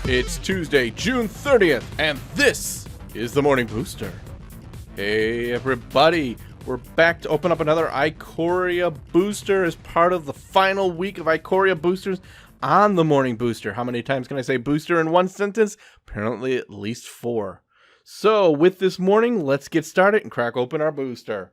It's Tuesday, June 30th, and this is the Morning Booster. Hey everybody, we're back to open up another Ikoria booster as part of the final week of Ikoria boosters on the Morning Booster. How many times can I say booster in one sentence? Apparently at least 4. So with this morning, let's get started and crack open our booster.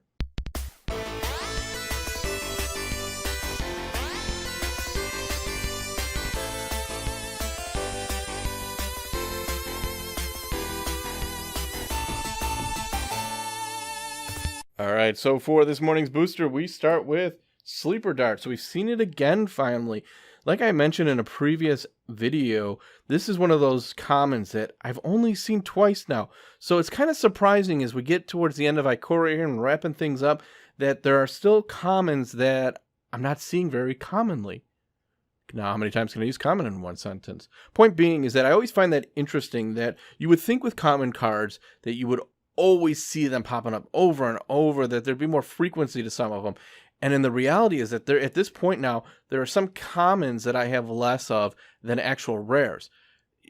Alright, so for this morning's booster, we start with Sleeper Dart. So we've seen it again finally. Like I mentioned in a previous video, this is one of those commons that I've only seen twice now. So it's kind of surprising as we get towards the end of Ikoria and wrapping things up that there are still commons that I'm not seeing very commonly. Now, how many times can I use common in one sentence? Point being is that I always find that interesting that you would think with common cards that you would always see them popping up over and over, that there'd be more frequency to some of them. And then the reality is that there, at this point now, there are some commons that I have less of than actual rares.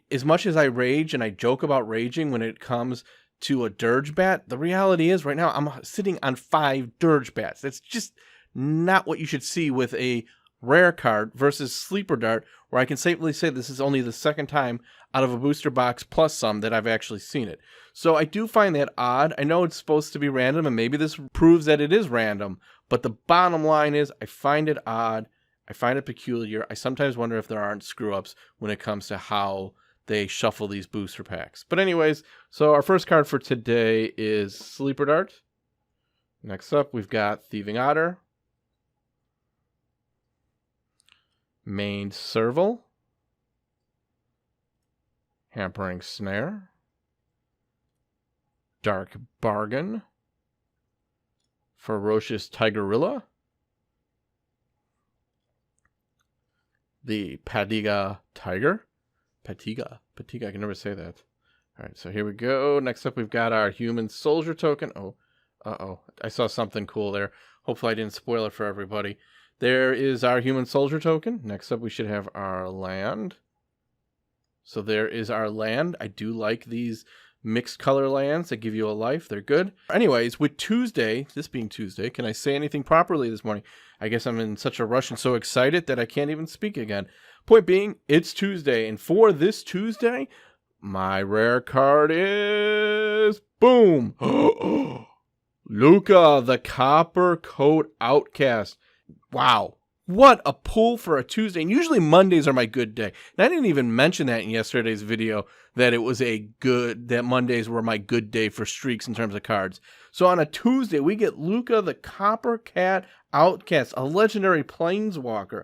As much as I rage and I joke about raging when it comes to a Dirge Bat, the reality is right now I'm sitting on 5 Dirge Bats. That's just not what you should see with a rare card versus Sleeper Dart, where I can safely say this is only the second time out of a booster box plus some that I've actually seen it. So I do find that odd. I know it's supposed to be random, and maybe this proves that it is random, but the bottom line is I find it odd. I find it peculiar. I sometimes wonder if there aren't screw-ups when it comes to how they shuffle these booster packs. But anyways, so our first card for today is Sleeper Dart. Next up, we've got Thieving Otter, Maned Serval, Hampering Snare, Dark Bargain, Ferocious Tigerilla, the Patiga Tiger. Patiga, I can never say that. Alright, so here we go. Next up, we've got our Human Soldier token. Oh, I saw something cool there. Hopefully I didn't spoil it for everybody. There is our Human Soldier token. Next up, we should have our land. So there is our land. I do like these mixed color lands that give you a life. They're good. Anyways, with Tuesday, this being Tuesday, can I say anything properly this morning? I guess I'm in such a rush and so excited that I can't even speak again. Point being, it's Tuesday. And for this Tuesday, my rare card is... boom! Luca, the Copper Coat Outcast. Wow. What a pull for a Tuesday. And usually Mondays are my good day. And I didn't even mention that in yesterday's video, that it was that Mondays were my good day for streaks in terms of cards. So on a Tuesday, we get Luca, the Copper Cat Outcast, a legendary planeswalker.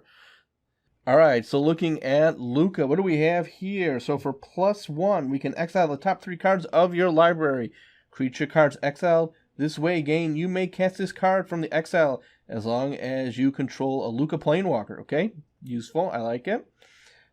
All right, so looking at Luca, what do we have here? So for +1, we can exile the top 3 cards of your library. Creature cards exiled. This way, again, you may cast this card from the exile as long as you control a Luca Planewalker, okay? Useful, I like it.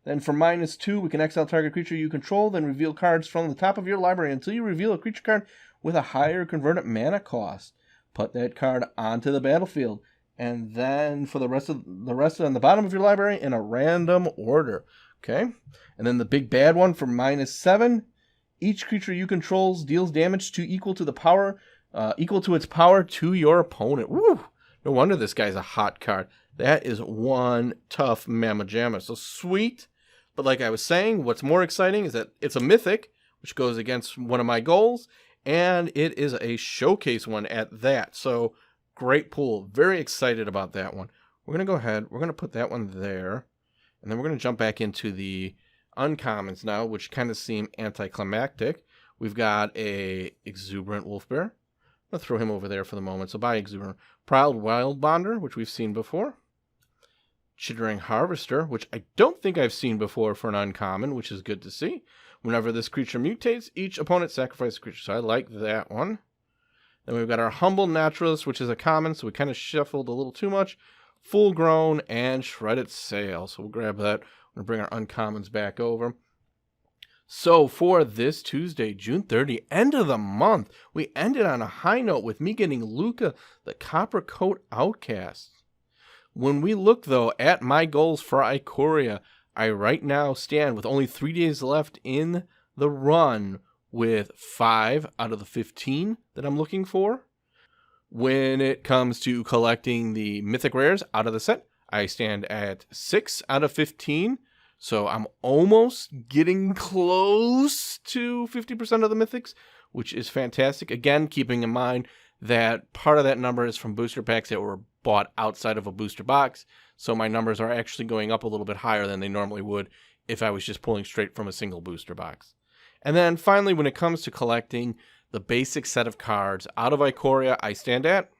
Then for -2, we can exile target creature you control, then reveal cards from the top of your library until you reveal a creature card with a higher converted mana cost. Put that card onto the battlefield, and then for the rest on the bottom of your library in a random order, okay? And then the big bad one for -7, each creature you control deals damage equal to its power to your opponent. Woo! No wonder this guy's a hot card. That is one tough mamma jamma. So sweet. But like I was saying, what's more exciting is that it's a mythic, which goes against one of my goals, and it is a showcase one at that. So great pull. Very excited about that one. We're going to go ahead. We're going to put that one there. And then we're going to jump back into the uncommons now, which kind of seem anticlimactic. We've got a Exuberant Wolfbear. I'll throw him over there for the moment. So by Exuberant. Proud Wildbonder, which we've seen before. Chittering Harvester, which I don't think I've seen before for an uncommon, which is good to see. Whenever this creature mutates, each opponent sacrifices a creature. So I like that one. Then we've got our Humble Naturalist, which is a common, so we kind of shuffled a little too much. Full Grown and Shredded Sail. So we'll grab that. We're going to bring our uncommons back over. So for this Tuesday, June 30, end of the month, we ended on a high note with me getting Luca, the Copper Coat Outcast. When we look, though, at my goals for Ikoria, I right now stand with only 3 days left in the run with 5 out of the 15 that I'm looking for. When it comes to collecting the mythic rares out of the set, I stand at 6 out of 15. So I'm almost getting close to 50% of the mythics, which is fantastic. Again, keeping in mind that part of that number is from booster packs that were bought outside of a booster box. So my numbers are actually going up a little bit higher than they normally would if I was just pulling straight from a single booster box. And then finally, when it comes to collecting the basic set of cards out of Ikoria, I stand at...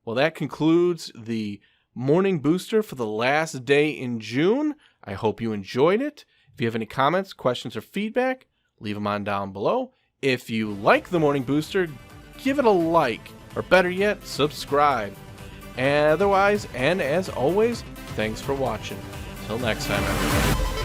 Well, that concludes the morning booster for the last day in June. I hope you enjoyed it. If you have any comments, questions, or feedback, leave them on down below. If you like the morning booster, give it a like, or better yet, subscribe. Otherwise, and as always, thanks for watching. Till next time, everybody.